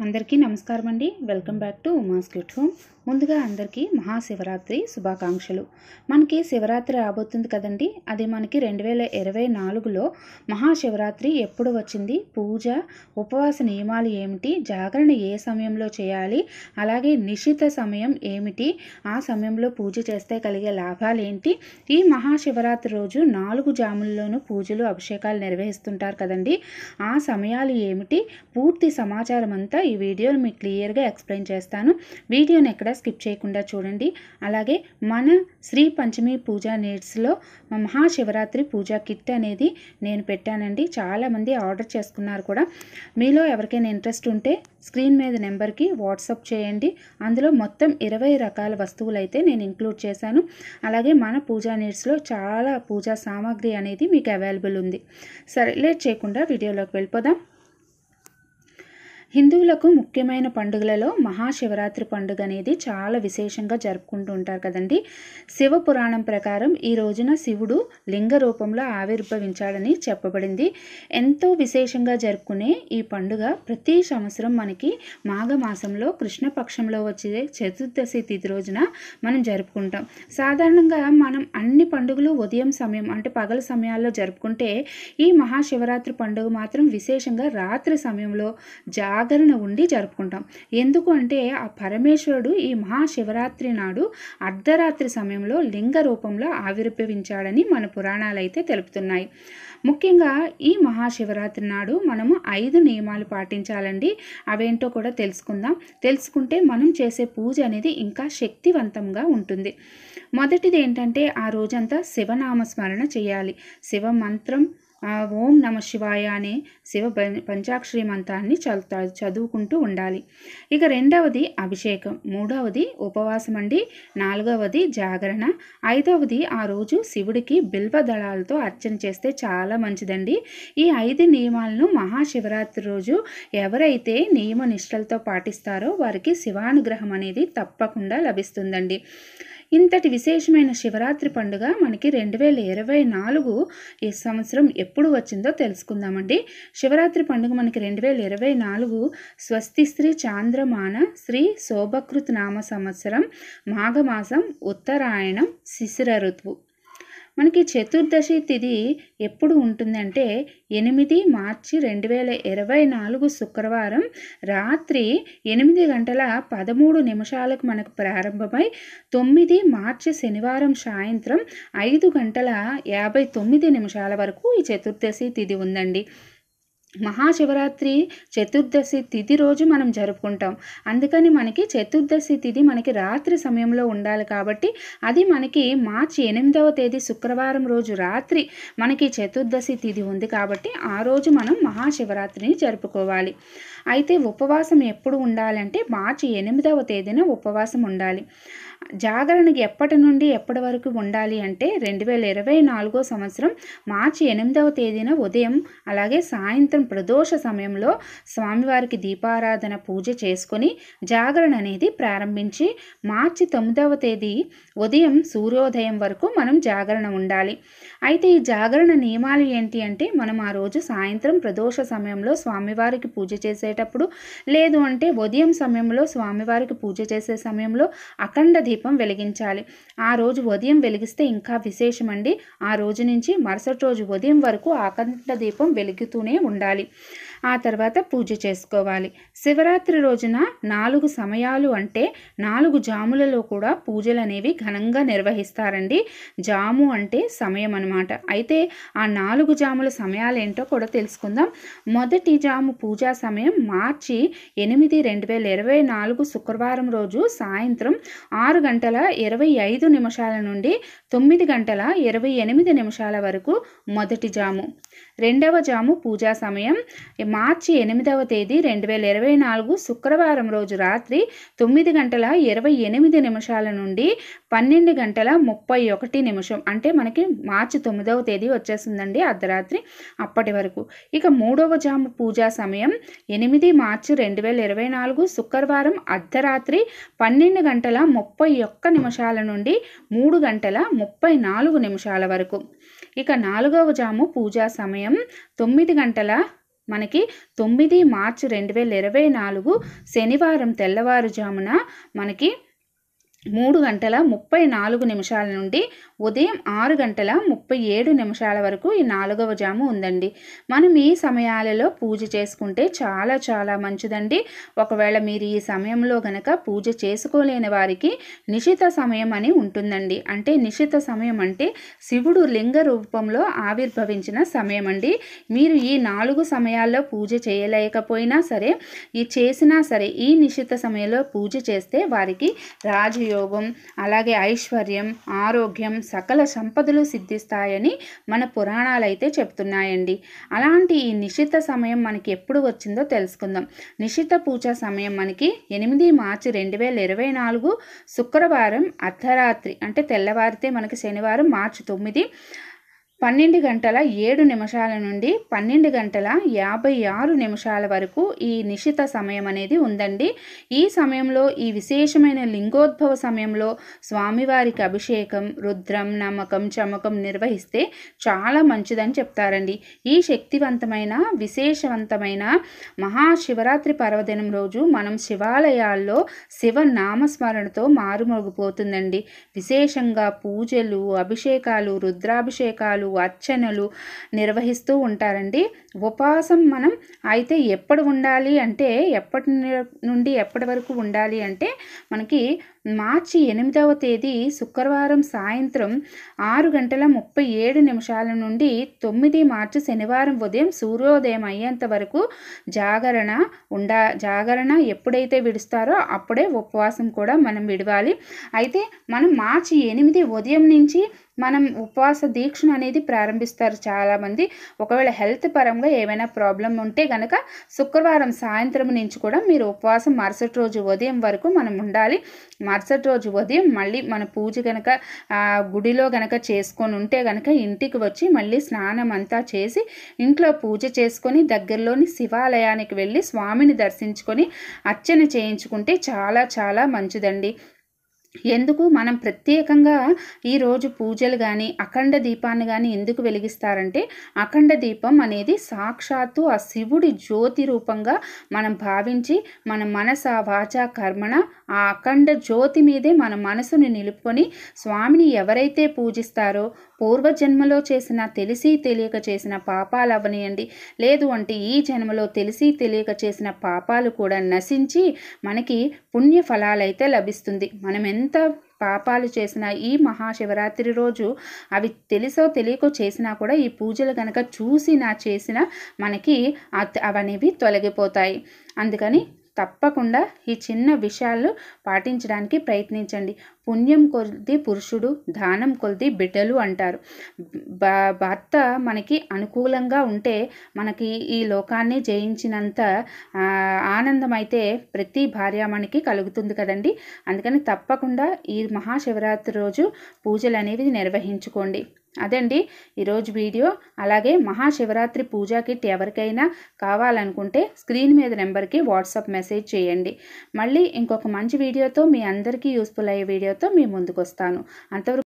అందరికీ నమస్కారం అండి. Welcome back to Uma's cute home. ముందుగా అందరికీ మహాశివరాత్రి శుభాకాంక్షలు. మనకి శివరాత్రి రాబోతుంది కదండి. అది మనకి 2024లో మహాశివరాత్రి ఎప్పుడు వచ్చింది, పూజ ఉపవాస నియమాలు ఏమిటి, జాగరణ ఏ సమయంలో చేయాలి, అలాగే నిశిత సమయం ఏమిటి, ఆ సమయంలో పూజ చేస్తే కలిగే లాభాలు ఏంటి, ఈ మహాశివరాత్రి రోజు 4 జాముల్లోనూ పూజలు అభిషేకాలు నిర్వహిస్తుంటారు కదండి. ఆ సమయాలు ఏమిటి, పూర్తి సమాచారం అంతా ఈ వీడియోని మీకు క్లియర్గా ఎక్స్ప్లెయిన్ చేస్తాను. వీడియోని ఎక్కడ స్కిప్ చేయకుండా చూడండి. అలాగే మన శ్రీ పంచమి పూజా నీడ్స్లో మహాశివరాత్రి పూజా కిట్ అనేది నేను పెట్టానండి. చాలామంది ఆర్డర్ చేసుకున్నారు కూడా. మీలో ఎవరికైనా ఇంట్రెస్ట్ ఉంటే స్క్రీన్ మీద నెంబర్కి వాట్సాప్ చేయండి. అందులో మొత్తం 20 రకాల వస్తువులు అయితే నేను ఇంక్లూడ్ చేశాను. అలాగే మన పూజా నీడ్స్లో చాలా పూజా సామాగ్రి అనేది మీకు అవైలబుల్ ఉంది. సరే, లేట్ చేయకుండా వీడియోలోకి వెళ్ళిపోదాం. హిందువులకు ముఖ్యమైన పండుగలలో మహాశివరాత్రి పండుగ అనేది చాలా విశేషంగా జరుపుకుంటూ ఉంటారు కదండి. శివ పురాణం ప్రకారం ఈ రోజున శివుడు లింగ రూపంలో ఆవిర్భవించాడని చెప్పబడింది. ఎంతో విశేషంగా జరుపుకునే ఈ పండుగ ప్రతి సంవత్సరం మనకి మాఘమాసంలో కృష్ణపక్షంలో వచ్చే చతుర్దశి తిథి రోజున మనం జరుపుకుంటాం. సాధారణంగా మనం అన్ని పండుగలు ఉదయం సమయం అంటే పగల సమయాల్లో జరుపుకుంటే ఈ మహాశివరాత్రి పండుగ మాత్రం విశేషంగా రాత్రి సమయంలో జాగరణ ఉండి జరుపుకుంటాం. ఎందుకు అంటే ఆ పరమేశ్వరుడు ఈ మహాశివరాత్రి నాడు అర్ధరాత్రి సమయంలో లింగ రూపంలో ఆవిర్భవించాడని మన పురాణాలు అయితే తెలుపుతున్నాయి. ముఖ్యంగా ఈ మహాశివరాత్రి నాడు మనము 5 నియమాలు పాటించాలండి. అవేంటో కూడా తెలుసుకుంటే మనం చేసే పూజ అనేది ఇంకా శక్తివంతంగా ఉంటుంది. మొదటిది ఏంటంటే ఆ రోజంతా శివనామస్మరణ చేయాలి. శివ మంత్రం ఓం నమ శివాయ అనే శివ పంచాక్షరి మంత్రాన్ని చదువుకుంటూ ఉండాలి. ఇక రెండవది అభిషేకం, మూడవది ఉపవాసం అండి, నాలుగవది జాగరణ, ఐదవది ఆ రోజు శివుడికి బిల్వ దళాలతో అర్చన చేస్తే చాలా మంచిదండి. ఈ 5 నియమాలను మహాశివరాత్రి రోజు ఎవరైతే నియమ నిష్టలతో పాటిస్తారో వారికి శివానుగ్రహం అనేది తప్పకుండా లభిస్తుందండి. ఇంతటి విశేషమైన శివరాత్రి పండుగ మనకి 2024 ఈ సంవత్సరం ఎప్పుడు వచ్చిందో తెలుసుకుందామండి. శివరాత్రి పండుగ మనకి 2024 స్వస్తి శ్రీ చాంద్రమాన శ్రీ శోభకృత్ నామ సంవత్సరం మాఘమాసం ఉత్తరాయణం శిశిర ఋతువు. మనకి చతుర్దశి తిథి ఎప్పుడు ఉంటుందంటే 8 మార్చి 2024 శుక్రవారం రాత్రి 8 గంటల 13 నిమిషాలకు మనకు ప్రారంభమై 9 మార్చి శనివారం సాయంత్రం 5 గంటల 59 నిమిషాల వరకు ఈ చతుర్దశి తిథి ఉందండి. మహాశివరాత్రి చతుర్దశి తిథి రోజు మనం జరుపుకుంటాం. అందుకని మనకి చతుర్దశి తిథి మనకి రాత్రి సమయంలో ఉండాలి కాబట్టి అది మనకి మార్చి 8వ తేదీ శుక్రవారం రోజు రాత్రి మనకి చతుర్దశి తిథి ఉంది కాబట్టి ఆ రోజు మనం మహాశివరాత్రిని జరుపుకోవాలి. అయితే ఉపవాసం ఎప్పుడు ఉండాలంటే మార్చి 8వ తేదీన ఉపవాసం ఉండాలి. జాగరణకి ఎప్పటి నుండి ఎప్పటి వరకు ఉండాలి అంటే 2024 సంవత్సరం మార్చి 8వ తేదీన ఉదయం అలాగే సాయంత్రం ప్రదోష సమయంలో స్వామివారికి దీపారాధన పూజ చేసుకొని జాగరణ అనేది ప్రారంభించి మార్చి 9వ తేదీ ఉదయం సూర్యోదయం వరకు మనం జాగరణ ఉండాలి. అయితే ఈ జాగరణ నియమాలు ఏంటి అంటే మనం ఆ రోజు సాయంత్రం ప్రదోష సమయంలో స్వామివారికి పూజ చేసేటప్పుడు లేదు అంటే ఉదయం సమయంలో స్వామివారికి పూజ చేసే సమయంలో అఖండ దీపం వెలిగించాలి. ఆ రోజు ఉదయం వెలిగిస్తే ఇంకా విశేషమండి. ఆ రోజు నుంచి మరుసటి రోజు ఉదయం వరకు అఖండ దీపం వెలుగుతూనే ఉండాలి. ఆ తర్వాత పూజ చేసుకోవాలి. శివరాత్రి రోజున 4 సమయాలు అంటే 4 జాములలో కూడా పూజలు అనేవి ఘనంగా నిర్వహిస్తారండి. జాము అంటే సమయం అన్నమాట. అయితే ఆ 4 జాముల సమయాలు ఏంటో కూడా తెలుసుకుందాం. మొదటి జాము పూజా సమయం మార్చి 8, 2024 శుక్రవారం రోజు సాయంత్రం 6 గంటల 25 నిమిషాల నుండి 9 గంటల 28 నిమిషాల వరకు మొదటి జాము. రెండవ జాము పూజా సమయం మార్చి 8వ తేదీ 2024 శుక్రవారం రోజు రాత్రి 9 గంటల 28 నిమిషాల నుండి 12 గంటల 31 నిమిషం అంటే మనకి మార్చి 9వ తేదీ వచ్చేసిందండి అర్ధరాత్రి అప్పటి వరకు. ఇక మూడవ జాము పూజా సమయం 8 మార్చి 2024 శుక్రవారం అర్ధరాత్రి 12 గంటల 31 నిమిషాల నుండి 3 గంటల 34 నిమిషాల వరకు. ఇక నాలుగవ జాము పూజా సమయం 9 గంటల మనకి 9 మార్చి 2024 శనివారం తెల్లవారుజామున మనకి 3:34 నుండి ఉదయం 6:37 వరకు ఈ 4వ జాము ఉందండి. మనం ఈ సమయాలలో పూజ చేసుకుంటే చాలా చాలా మంచిదండి. ఒకవేళ మీరు ఈ సమయంలో గనక పూజ చేసుకోలేని వారికి నిశిత సమయం అని ఉంటుందండి. అంటే నిశిత సమయం అంటే శివుడు లింగ రూపంలో ఆవిర్భవించిన సమయం అండి. మీరు ఈ 4 సమయాల్లో పూజ చేయలేకపోయినా సరే, చేసినా సరే ఈ నిశిత సమయంలో పూజ చేస్తే వారికి రాజయోగం, అలాగే ఐశ్వర్యం, ఆరోగ్యం, సకల సంపదలు సిద్ధిస్తాయని మన పురాణాలు అయితే చెప్తున్నాయండి. అలాంటి ఈ నిశిత సమయం మనకి ఎప్పుడు వచ్చిందో తెలుసుకుందాం. నిశిత పూజ సమయం మనకి 8 మార్చి 2024 శుక్రవారం అర్ధరాత్రి, అంటే తెల్లవారితే మనకి శనివారం మార్చి 9 12:07 నుండి 12:56 వరకు ఈ నిశిత సమయం అనేది ఉందండి. ఈ సమయంలో ఈ విశేషమైన లింగోద్భవ సమయంలో స్వామివారికి అభిషేకం, రుద్రం, నమ్మకం, చమకం నిర్వహిస్తే చాలా మంచిదని చెప్తారండి. ఈ శక్తివంతమైన విశేషవంతమైన మహాశివరాత్రి పర్వదినం రోజు మనం శివాలయాల్లో శివ నామస్మరణతో మారుమోగిపోతుందండి. విశేషంగా పూజలు, అభిషేకాలు, రుద్రాభిషేకాలు, అర్చనలు నిర్వహిస్తూ ఉంటారండి. ఉపవాసం మనం అయితే ఎప్పుడు ఉండాలి అంటే, ఎప్పటి నుండి ఎప్పటి వరకు ఉండాలి అంటే మనకి మార్చి 8వ తేదీ శుక్రవారం సాయంత్రం 6:37 నుండి 9 మార్చి శనివారం ఉదయం సూర్యోదయం అయ్యేంత వరకు జాగరణ ఎప్పుడైతే విడుస్తారో అప్పుడే ఉపవాసం కూడా మనం విడవాలి. అయితే మనం మార్చి 8 ఉదయం నుంచి మనం ఉపవాస దీక్షను అనేది ప్రారంభిస్తారు చాలామంది. ఒకవేళ హెల్త్ పరంగా ఏమైనా ప్రాబ్లం ఉంటే గనక శుక్రవారం సాయంత్రం నుంచి కూడా మీరు ఉపవాసం మరుసటి రోజు ఉదయం వరకు మనం ఉండాలి. మరుసటి రోజు ఉదయం మళ్ళీ మన పూజ గనక గుడిలో గనక చేసుకొని ఉంటే గనక ఇంటికి వచ్చి మళ్ళీ స్నానం అంతా చేసి ఇంట్లో పూజ చేసుకొని దగ్గరలోని శివాలయానికి వెళ్ళి స్వామిని దర్శించుకొని అర్చన చేయించుకుంటే చాలా చాలా మంచిదండి. ఎందుకు మనం ప్రత్యేకంగా ఈరోజు పూజలు కానీ అఖండ దీపాన్ని కానీ ఎందుకు వెలిగిస్తారంటే, అఖండ దీపం అనేది సాక్షాత్తు ఆ శివుడి జ్యోతి రూపంగా మనం భావించి మన మనస వాచ కర్మణ ఆ అఖండ జ్యోతి మీదే మన మనసుని నిలుపుకొని స్వామిని ఎవరైతే పూజిస్తారో పూర్వజన్మలో చేసిన తెలిసి తెలియక చేసిన పాపాలు అవనియండి, లేదు అంటే ఈ జన్మలో తెలిసి తెలియక చేసిన పాపాలు కూడా నశించి మనకి పుణ్య ఫలాలైతే లభిస్తుంది. మనం ఎంత పాపాలు చేసినా ఈ మహాశివరాత్రి రోజు అవి తెలుసో తెలియకో చేసినా కూడా ఈ పూజలు కనుక చూసినా చేసినా మనకి అవనేవి తొలగిపోతాయి. అందుకని తప్పకుండా ఈ చిన్న విషయాలు పాటించడానికి ప్రయత్నించండి. పుణ్యం కొద్ది పురుషుడు, దానం కొద్ది బిడ్డలు అంటారు. భర్త మనకి అనుకూలంగా ఉంటే మనకి ఈ లోకాన్ని జయించినంత ఆనందం అయితే ప్రతి భార్యామణికి కలుగుతుంది కదండి. అందుకని తప్పకుండా ఈ మహాశివరాత్రి రోజు పూజలు అనేవి నిర్వహించుకోండి. అదండి ఈరోజు వీడియో. అలాగే మహాశివరాత్రి పూజా కిట్ ఎవరికైనా కావాలనుకుంటే స్క్రీన్ మీద నెంబర్కి వాట్సాప్ మెసేజ్ చేయండి. మళ్ళీ ఇంకొక మంచి వీడియోతో మీ అందరికీ యూస్ఫుల్ అయ్యే వీడియోతో మీ ముందుకు వస్తాను. అంతవరకు